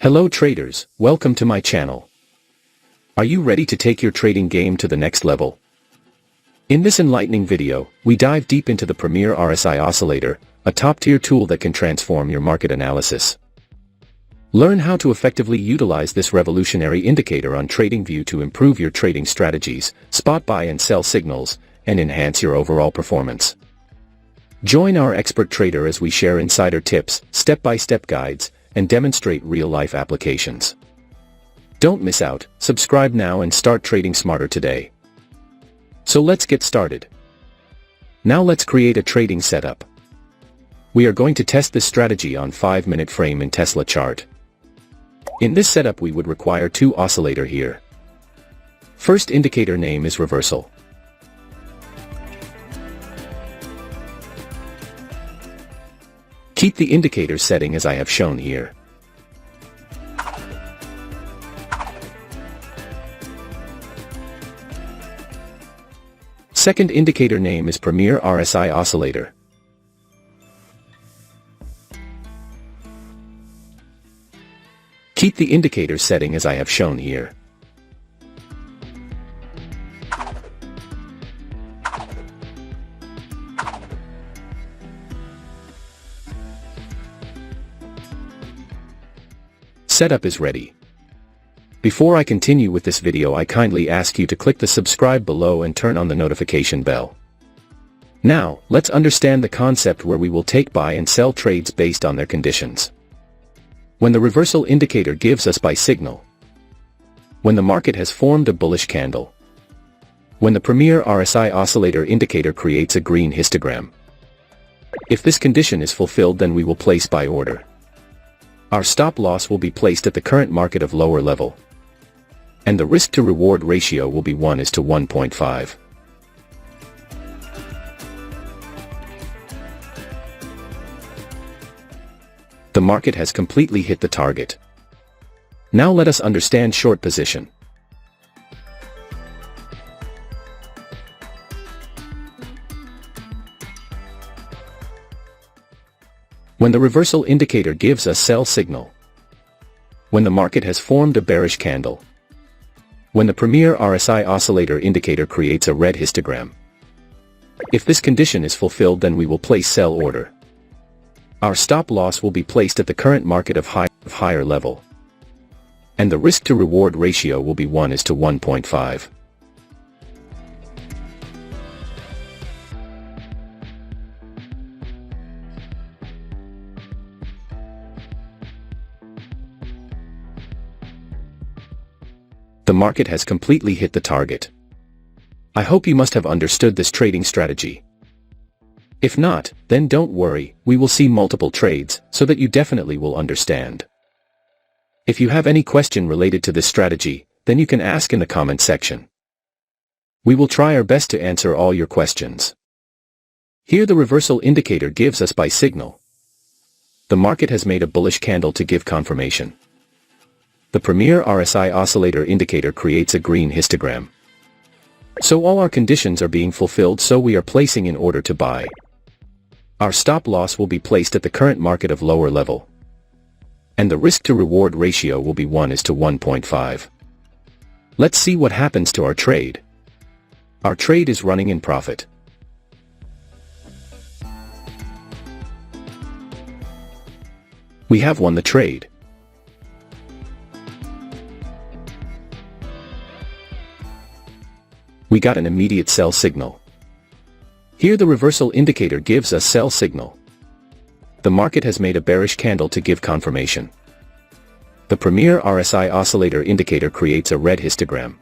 Hello traders, welcome to my channel. Are you ready to take your trading game to the next level? In this enlightening video, we dive deep into the premier RSI oscillator, a top-tier tool that can transform your market analysis. Learn how to effectively utilize this revolutionary indicator on TradingView to improve your trading strategies, spot buy and sell signals, and enhance your overall performance. Join our expert trader as we share insider tips, step-by-step guides, and demonstrate real-life applications. Don't miss out, subscribe now and start trading smarter today. So let's get started. Now let's create a trading setup. We are going to test this strategy on 5-minute frame in Tesla chart. In this setup we would require two oscillator here. First indicator name is reversal. Keep the indicator setting as I have shown here. Second indicator name is Premier RSI Oscillator. Keep the indicator setting as I have shown here. Setup is ready. Before I continue with this video, I kindly ask you to click the subscribe below and turn on the notification bell. Now, let's understand the concept where we will take buy and sell trades based on their conditions. When the reversal indicator gives us buy signal. When the market has formed a bullish candle. When the premier RSI oscillator indicator creates a green histogram. If this condition is fulfilled, then we will place buy order. Our stop loss will be placed at the current market of lower level. And the risk to reward ratio will be 1:1.5. The market has completely hit the target. Now let us understand short position. When the reversal indicator gives a sell signal. When the market has formed a bearish candle. When the premier RSI oscillator indicator creates a red histogram. If this condition is fulfilled, then we will place sell order. Our stop loss will be placed at the current market of higher level. And the risk to reward ratio will be 1:1.5. The market has completely hit the target. I hope you must have understood this trading strategy. If not, then don't worry, we will see multiple trades, so that you definitely will understand. If you have any question related to this strategy, then you can ask in the comment section. We will try our best to answer all your questions. Here the reversal indicator gives us buy signal. The market has made a bullish candle to give confirmation. The premier RSI oscillator indicator creates a green histogram. So all our conditions are being fulfilled, so we are placing in order to buy. Our stop loss will be placed at the current market of lower level. And the risk to reward ratio will be 1:1.5. Let's see what happens to our trade. Our trade is running in profit. We have won the trade. We got an immediate sell signal. Here the reversal indicator gives us sell signal. The market has made a bearish candle to give confirmation. The premier RSI oscillator indicator creates a red histogram.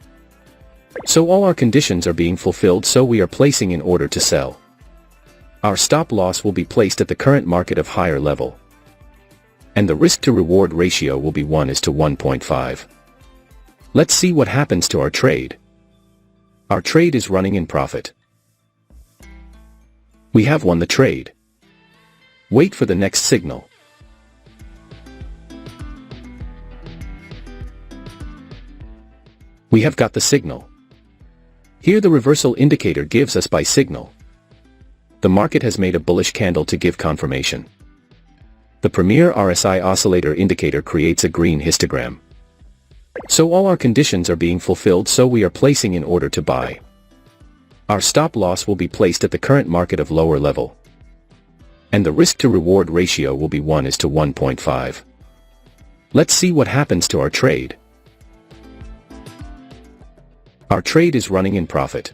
So all our conditions are being fulfilled, so we are placing in order to sell. Our stop loss will be placed at the current market of higher level. And the risk to reward ratio will be 1:1.5. Let's see what happens to our trade. Our trade is running in profit. We have won the trade. Wait for the next signal. We have got the signal. Here the reversal indicator gives us buy signal. The market has made a bullish candle to give confirmation. The premier RSI oscillator indicator creates a green histogram. So all our conditions are being fulfilled, so we are placing in order to buy. Our stop loss will be placed at the current market of lower level. And the risk to reward ratio will be 1:1.5. Let's see what happens to our trade. Our trade is running in profit.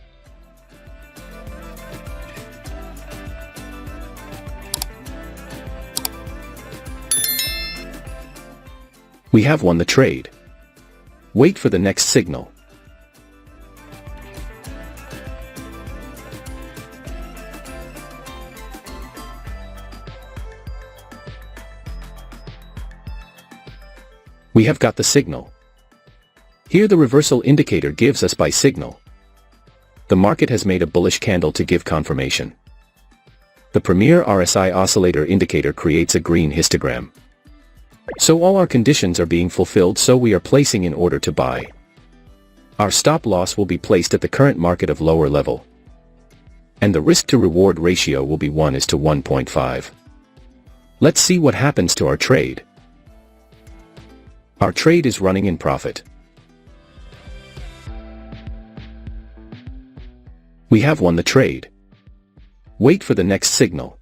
We have won the trade. Wait for the next signal. We have got the signal. Here the reversal indicator gives us buy signal. The market has made a bullish candle to give confirmation. The premier RSI oscillator indicator creates a green histogram. So all our conditions are being fulfilled, so we are placing in order to buy. Our stop loss will be placed at the current market of lower level. And the risk to reward ratio will be 1:1.5. Let's see what happens to our trade. Our trade is running in profit. We have won the trade. Wait for the next signal.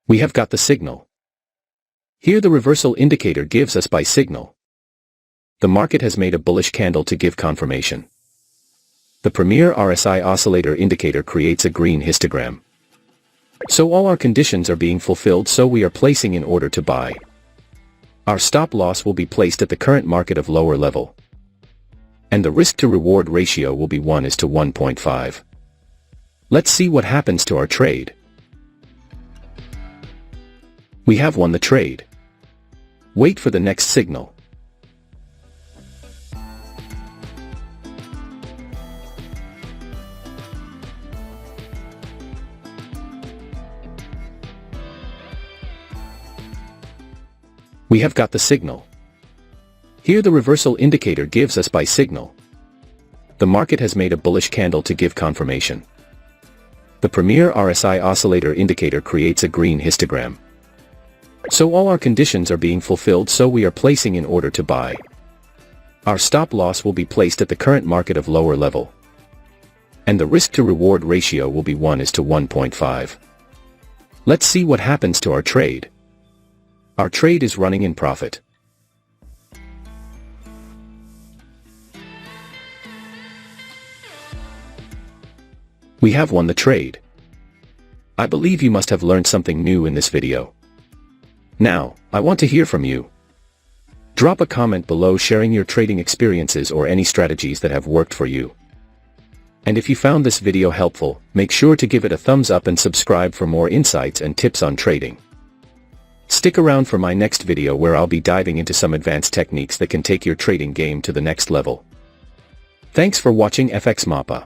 We have got the signal. Here the reversal indicator gives us buy signal. The market has made a bullish candle to give confirmation. The premier RSI oscillator indicator creates a green histogram. So all our conditions are being fulfilled, so we are placing in order to buy. Our stop loss will be placed at the current market of lower level. And the risk to reward ratio will be 1:1.5. Let's see what happens to our trade. We have won the trade. Wait for the next signal. We have got the signal. Here the reversal indicator gives us buy signal. The market has made a bullish candle to give confirmation. The premier RSI oscillator indicator creates a green histogram. So all our conditions are being fulfilled, so we are placing in order to buy. Our stop loss will be placed at the current market of lower level. And the risk to reward ratio will be 1:1.5. Let's see what happens to our trade. Our trade is running in profit. We have won the trade. I believe you must have learned something new in this video. Now, I want to hear from you. Drop a comment below sharing your trading experiences or any strategies that have worked for you. And if you found this video helpful, make sure to give it a thumbs up and subscribe for more insights and tips on trading. Stick around for my next video where I'll be diving into some advanced techniques that can take your trading game to the next level. Thanks for watching FxMAPA.